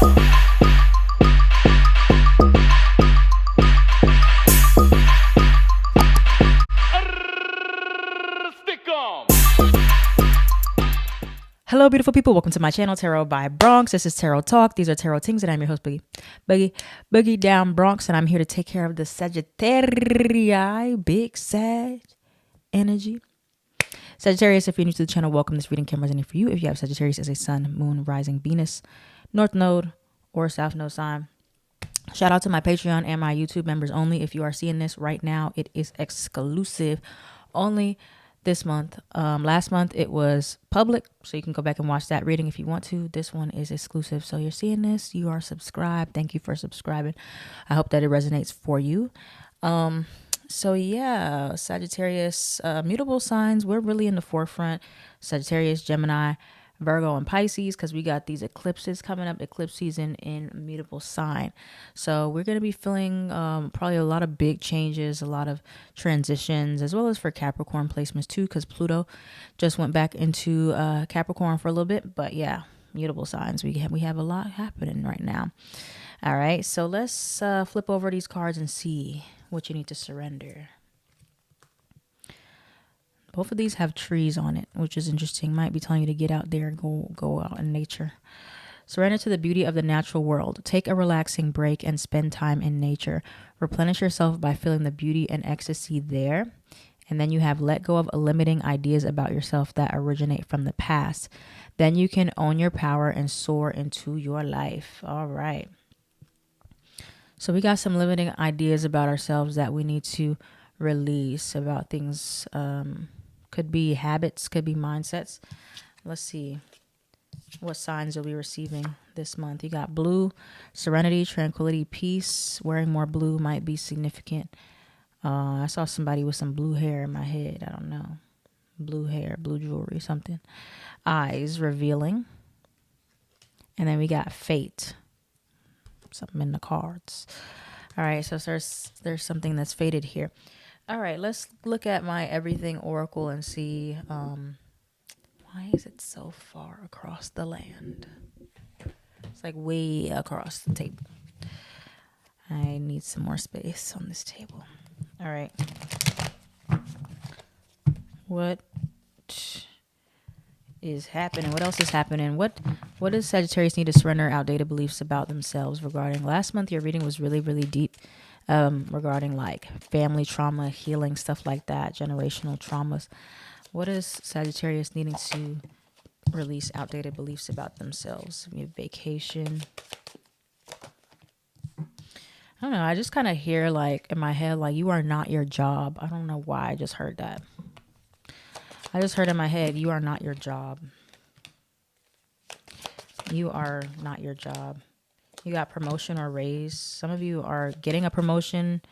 Hello, beautiful people. Welcome to my channel, Tarot by Bronx. This is Tarot Talk. These are Tarot Tings, and I'm your host, Boogie Down Bronx, and I'm here to take care of the Sagittarius, big Sag energy. Sagittarius, if you're new to the channel, welcome. This reading can resonate for you if you have Sagittarius as a sun, moon, rising, Venus, North Node, or South Node sign. Shout out to my Patreon and my YouTube members only. If you are seeing this right now, it is exclusive only this month. Last month it was public, so you can go back and watch that reading if you want to. This one is exclusive, so you're seeing this, you are subscribed. Thank you for subscribing. I hope that it resonates for you. So yeah, Sagittarius, mutable signs, we're really in the forefront. Sagittarius, Gemini, Virgo, and Pisces, because we got these eclipses coming up, eclipse season in mutable sign. So we're going to be feeling probably a lot of big changes, a lot of transitions, as well as for Capricorn placements too, because Pluto just went back into Capricorn for a little bit. But yeah, mutable signs, we have a lot happening right now. All right, so let's flip over these cards and see what you need to surrender. Both of these have trees on it, which is interesting. Might be telling you to get out there and go out in nature. Surrender to the beauty of the natural world. Take a relaxing break and spend time in nature. Replenish yourself by feeling the beauty and ecstasy there. And then you have let go of limiting ideas about yourself that originate from the past. Then you can own your power and soar into your life. All right. So we got some limiting ideas about ourselves that we need to release, about things. Could be habits, could be mindsets. Let's see what signs you'll be receiving this month. You got blue, serenity, tranquility, peace. Wearing more blue might be significant. I saw somebody with some blue hair in my head. I don't know. Blue hair, blue jewelry, something. Eyes, revealing. And then we got fate. Something in the cards. All right, so there's something that's fated here. All right, let's look at my everything oracle and see why is it so far across the land? It's like way across the table. I need some more space on this table. All right. What is happening? What else is happening? What does Sagittarius need to surrender outdated beliefs about themselves regarding? Last month your reading was really, really deep. Regarding like family trauma, healing, stuff like that, generational traumas. What is Sagittarius needing to release outdated beliefs about themselves? We have vacation. I don't know. I just kind of hear like in my head, like, you are not your job. I don't know why I just heard that. I just heard in my head, you are not your job. You are not your job. You got promotion or raise. Some of you are getting a promotion,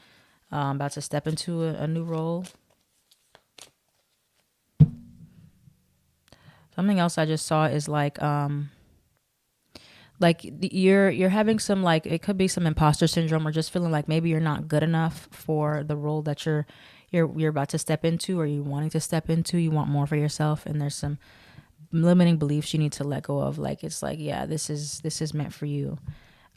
about to step into a new role. Something else I just saw is like you're having some, like, it could be some imposter syndrome, or just feeling like maybe you're not good enough for the role that you're about to step into, or you wanting to step into. You want more for yourself, and there's some limiting beliefs you need to let go of. Like, it's like, yeah, this is meant for you.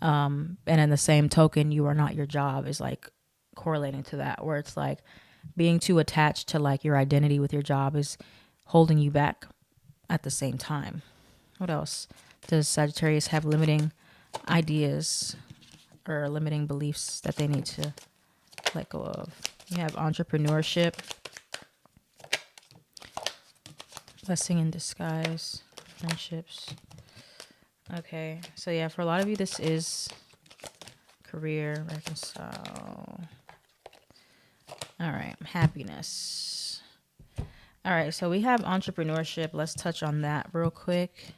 And in the same token, you are not your job is like correlating to that, where it's like being too attached to like your identity with your job is holding you back at the same time. What else? Does Sagittarius have limiting ideas or limiting beliefs that they need to let go of? You have entrepreneurship, blessing in disguise, friendships. Okay, so yeah, for a lot of you, this is career, reconcile. All right, happiness. All right, so we have entrepreneurship. Let's touch on that real quick.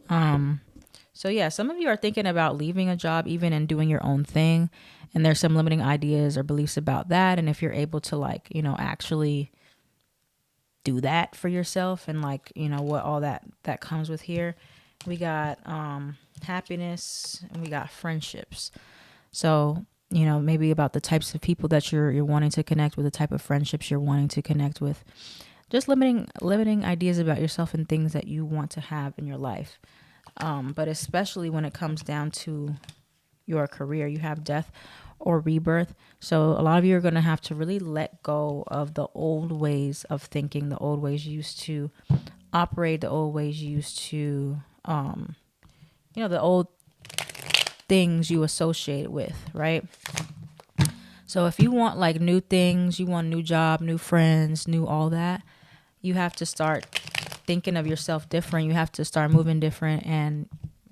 So yeah, some of you are thinking about leaving a job even and doing your own thing, and there's some limiting ideas or beliefs about that. And if you're able to, like, you know, actually do that for yourself, and like, you know, what all that comes with here. We got happiness, and we got friendships. So, you know, maybe about the types of people that you're wanting to connect with, the type of friendships you're wanting to connect with. Just limiting ideas about yourself and things that you want to have in your life. But especially when it comes down to your career, you have death or rebirth. So a lot of you are going to have to really let go of the old ways of thinking, the old ways you used to operate, the old ways you used to, the old things you associate with, right? So if you want like new things, you want new job, new friends, new all that, you have to start thinking of yourself different. You have to start moving different, and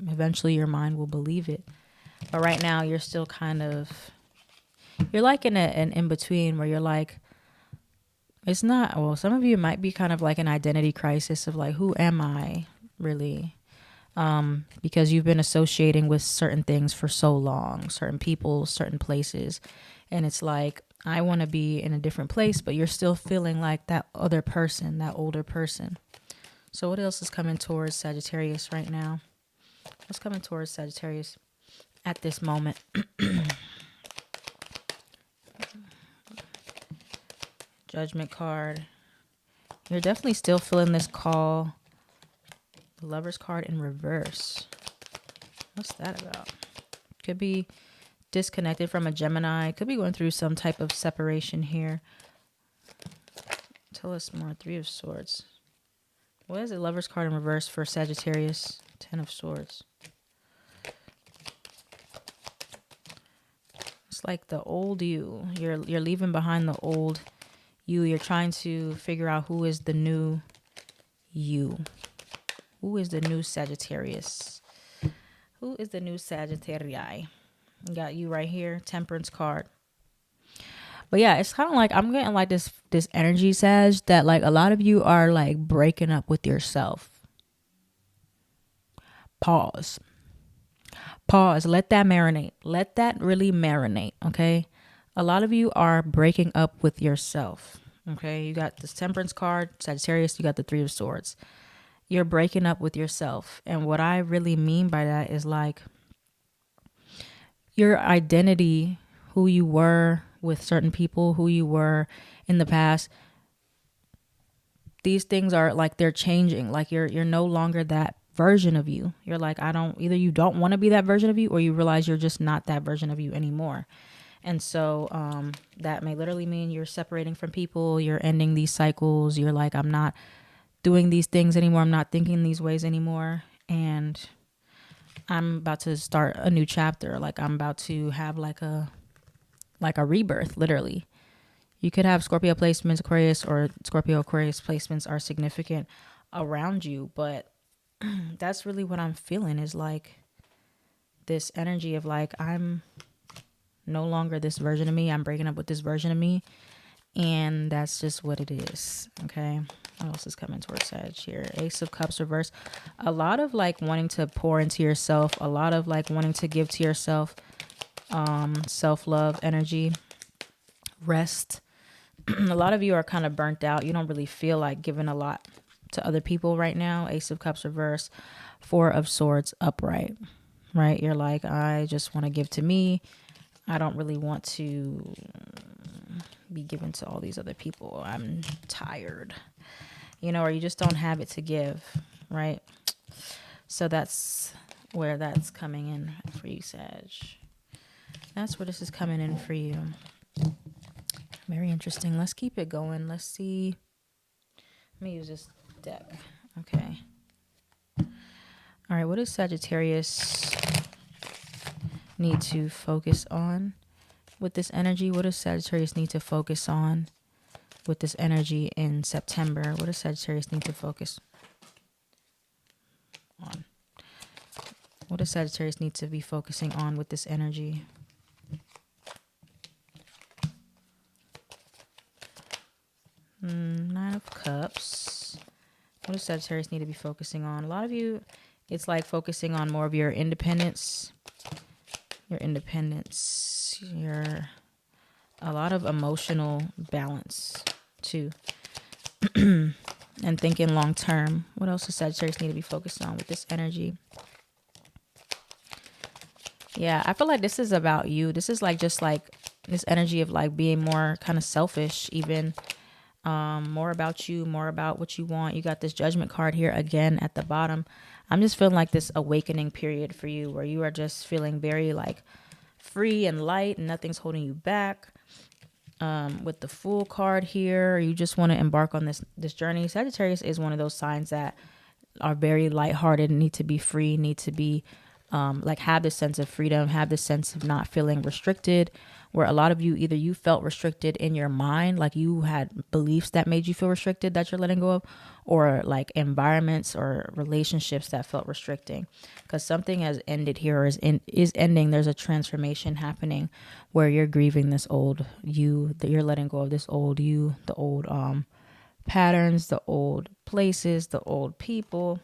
eventually your mind will believe it. But right now you're still you're like in an in-between where you're like, it's not, well, some of you might be kind of like an identity crisis of like, who am I really? Because you've been associating with certain things for so long, certain people, certain places. And it's like, I want to be in a different place, but you're still feeling like that other person, that older person. So what else is coming towards Sagittarius right now? What's coming towards Sagittarius at this moment? Judgment card. You're definitely still feeling this call. The Lover's card in reverse. What's that about? Could be disconnected from a Gemini. Could be going through some type of separation here. Tell us more. Three of Swords. What is the Lover's card in reverse for Sagittarius? 10 of Swords. It's like the old you. You're leaving behind the old you. You're trying to figure out who is the new you. Who is the new Sagittarius? Who is the new Sagittarii? Got you right here. Temperance card. But yeah, it's kind of like I'm getting like this energy, Sag, that like a lot of you are like breaking up with yourself. Pause. Let that marinate. Let that really marinate. Okay. A lot of you are breaking up with yourself. Okay. You got this Temperance card, Sagittarius. You got the Three of Swords. You're breaking up with yourself. And what I really mean by that is like your identity, who you were with certain people, who you were in the past. These things are like, they're changing. Like you're no longer that version of you. You're like, either you don't want to be that version of you, or you realize you're just not that version of you anymore. And so that may literally mean you're separating from people, you're ending these cycles. You're like, I'm not doing these things anymore. I'm not thinking these ways anymore. And I'm about to start a new chapter. Like I'm about to have like a rebirth, literally. You could have Scorpio placements, Aquarius, or Scorpio Aquarius placements are significant around you. But that's really what I'm feeling, is like this energy of like, I'm no longer this version of me. I'm breaking up with this version of me. And that's just what it is. Okay. What else is coming towards Sag here? Ace of Cups reverse. A lot of like wanting to pour into yourself. A lot of like wanting to give to yourself. Self-love energy. Rest. A lot of you are kind of burnt out. You don't really feel like giving a lot to other people right now. Ace of Cups reverse. Four of Swords upright. Right? You're like, I just want to give to me. I don't really want to be given to all these other people. I'm tired. Or you just don't have it to give, right? So that's where that's coming in for you, Sag. That's where this is coming in for you. Very interesting. Let's keep it going. Let's see. Let me use this deck. Okay. All right. What does Sagittarius need to focus on with this energy? What does Sagittarius need to focus on with this energy in September? What does Sagittarius need to focus on? What does Sagittarius need to be focusing on with this energy? Nine of Cups. What does Sagittarius need to be focusing on? A lot of you, it's like focusing on more of your independence. A lot of emotional balance too. And thinking long term. What else does Sagittarius need to be focused on with this energy? Yeah, I feel like this is about you. This is like just like this energy of like being more kind of selfish even. more about you, more about what you want. You got this Judgment card here again at the bottom. I'm just feeling like this awakening period for you where you are just feeling very like free and light and nothing's holding you back. With the Fool card here, you just want to embark on this journey. Sagittarius is one of those signs that are very lighthearted, need to be free, need to be like have this sense of freedom, have this sense of not feeling restricted, where a lot of you, either you felt restricted in your mind, like you had beliefs that made you feel restricted that you're letting go of, or like environments or relationships that felt restricting, because something has ended here or is ending. There's a transformation happening where you're grieving this old you, that you're letting go of this old you, the old patterns, the old places, the old people.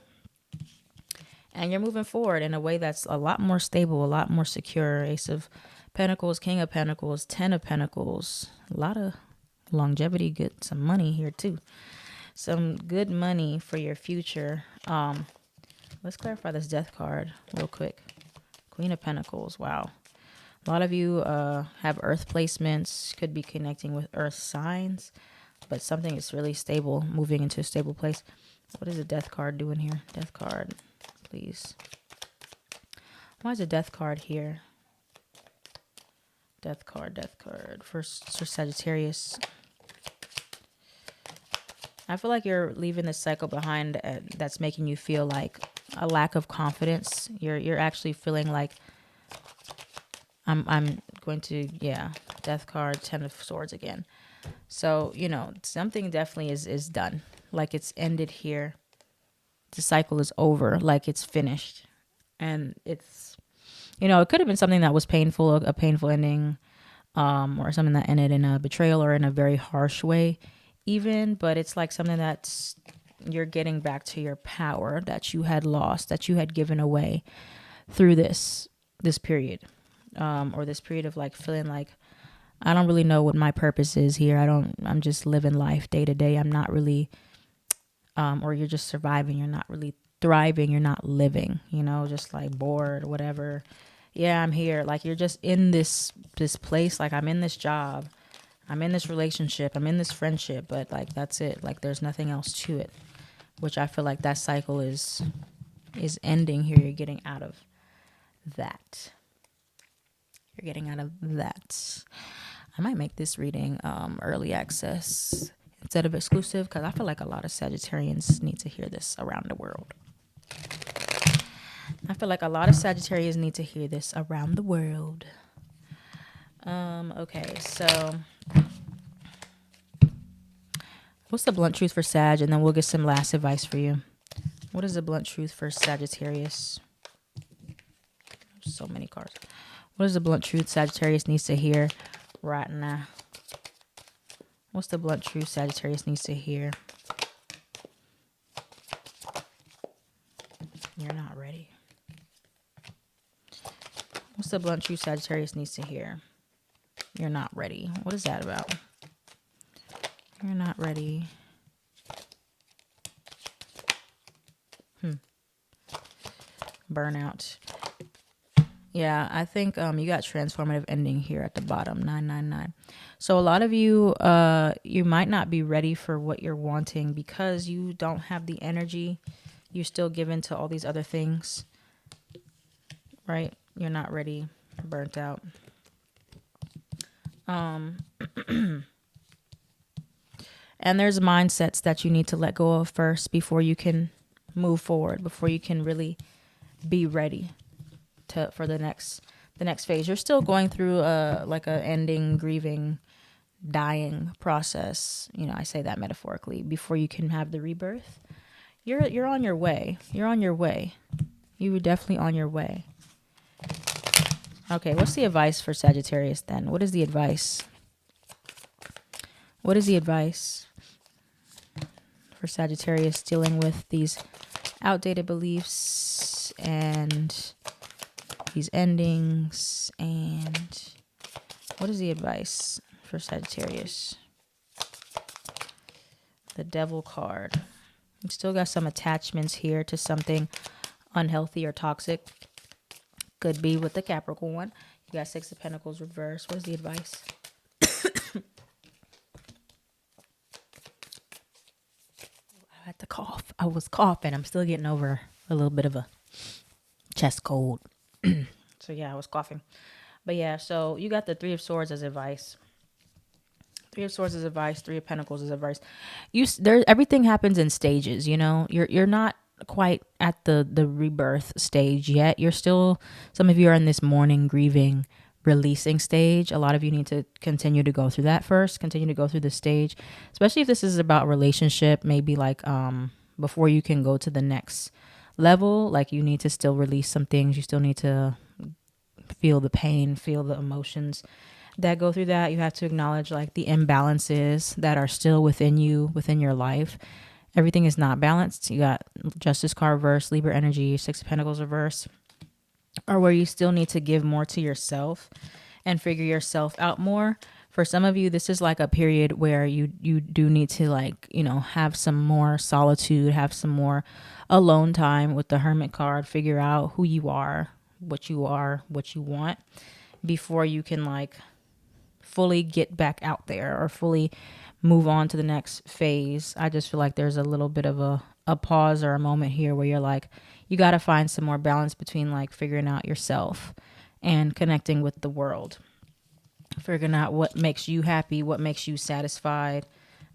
And you're moving forward in a way that's a lot more stable, a lot more secure. Ace of Pentacles, King of Pentacles, Ten of Pentacles. A lot of longevity, good, some money here too. Some good money for your future. Let's clarify this Death card real quick. Queen of Pentacles, wow. A lot of you have Earth placements, could be connecting with Earth signs, but something is really stable, moving into a stable place. What is the Death card doing here? Death card. Please. Why is a Death card here? Death card for Sagittarius. I feel like you're leaving this cycle behind that's making you feel like a lack of confidence. You're actually feeling like I'm going to, yeah, Death card, Ten of Swords again. So, you know, something definitely is done. Like it's ended here. The cycle is over, like it's finished. And it's, you know, it could have been something that was painful, a painful ending, or something that ended in a betrayal or in a very harsh way even, but it's like something that's, you're getting back to your power that you had lost, that you had given away through this period, or this period of like feeling like, I don't really know what my purpose is here. I'm just living life day to day. I'm not really, or you're just surviving. You're not really thriving. You're not living, you know, just like bored or whatever. Yeah, I'm here. Like you're just in this place. Like I'm in this job. I'm in this relationship. I'm in this friendship, but like, that's it. Like there's nothing else to it, which I feel like that cycle is ending here. You're getting out of that. You're getting out of that. I might make this reading early access instead of exclusive, because I feel like a lot of Sagittarians need to hear this around the world. I feel like a lot of Sagittarians need to hear this around the world. Okay, so what's the blunt truth for Sag? And then we'll get some last advice for you. What is the blunt truth for Sagittarius? So many cards. What is the blunt truth Sagittarius needs to hear right now? What's the blunt truth Sagittarius needs to hear? You're not ready. What's the blunt truth Sagittarius needs to hear? You're not ready. What is that about? You're not ready. Burnout. Yeah, I think you got transformative ending here at the bottom, 999. So a lot of you, you might not be ready for what you're wanting because you don't have the energy. You're still given to all these other things, right? You're not ready, burnt out. And there's mindsets that you need to let go of first before you can move forward, before you can really be ready for the next phase. You're still going through like a ending, grieving, dying process. You know, I say that metaphorically. Before you can have the rebirth, you're on your way. You're on your way. You were definitely on your way. Okay, what's the advice for Sagittarius then? What is the advice? What is the advice for Sagittarius dealing with these outdated beliefs and these endings? And what is the advice for Sagittarius? The Devil card. You still got some attachments here to something unhealthy or toxic. Could be with the Capricorn one. You got Six of Pentacles reversed. What is the advice? had to cough. I was coughing. I'm still getting over a little bit of a chest cold. So yeah, I was coughing. But yeah, so you got the Three of Swords as advice. Three of Swords is advice. Three of Pentacles is advice. Everything happens in stages. You know, you're not quite at the rebirth stage yet. You're still. Some of you are in this mourning, grieving, releasing stage. A lot of you need to continue to go through that first. Continue to go through the stage, especially if this is about relationship. Maybe like before you can go to the next level. Like you need to still release some things. You still need to feel the pain, feel the emotions that go through that. You have to acknowledge like the imbalances that are still within you, within your life. Everything is not balanced. You got Justice card reverse, Libra energy, Six of Pentacles reverse, or where you still need to give more to yourself and figure yourself out more. For some of you, this is like a period where you do need to like, you know, have some more solitude, have some more alone time with the Hermit card, figure out who you are, what you want before you can like fully get back out there or fully move on to the next phase. I just feel like there's a little bit of a pause or a moment here where you're like, you got to find some more balance between like figuring out yourself and connecting with the world, figuring out what makes you happy, what makes you satisfied,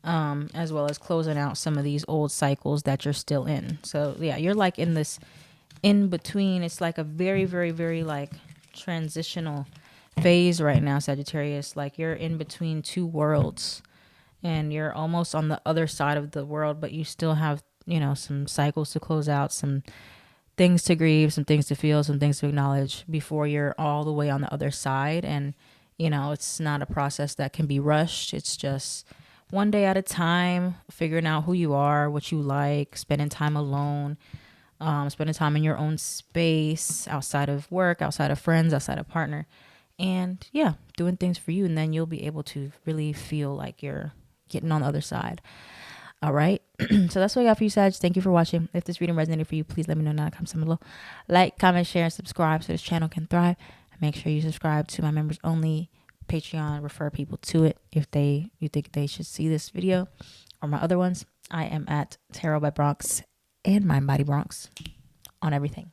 as well as closing out some of these old cycles that you're still in. So yeah, you're like in this in between. It's like a very, very, very like transitional phase right now, Sagittarius. Like you're in between two worlds and you're almost on the other side of the world, but you still have, you know, some cycles to close out, some things to grieve, some things to feel, some things to acknowledge before you're all the way on the other side. And, you know, it's not a process that can be rushed. It's just one day at a time, figuring out who you are, what you like, spending time alone, spending time in your own space, outside of work, outside of friends, outside of partner. And yeah, doing things for you. And then you'll be able to really feel like you're getting on the other side. All right. So that's what I got for you, Sag. Thank you for watching. If this reading resonated for you, please let me know in the comments below. Like, comment, share, and subscribe so this channel can thrive. And make sure you subscribe to my members only Patreon. Refer people to it if you think they should see this video or my other ones. I am at Tarot by Bronx and Mind Body Bronx on everything.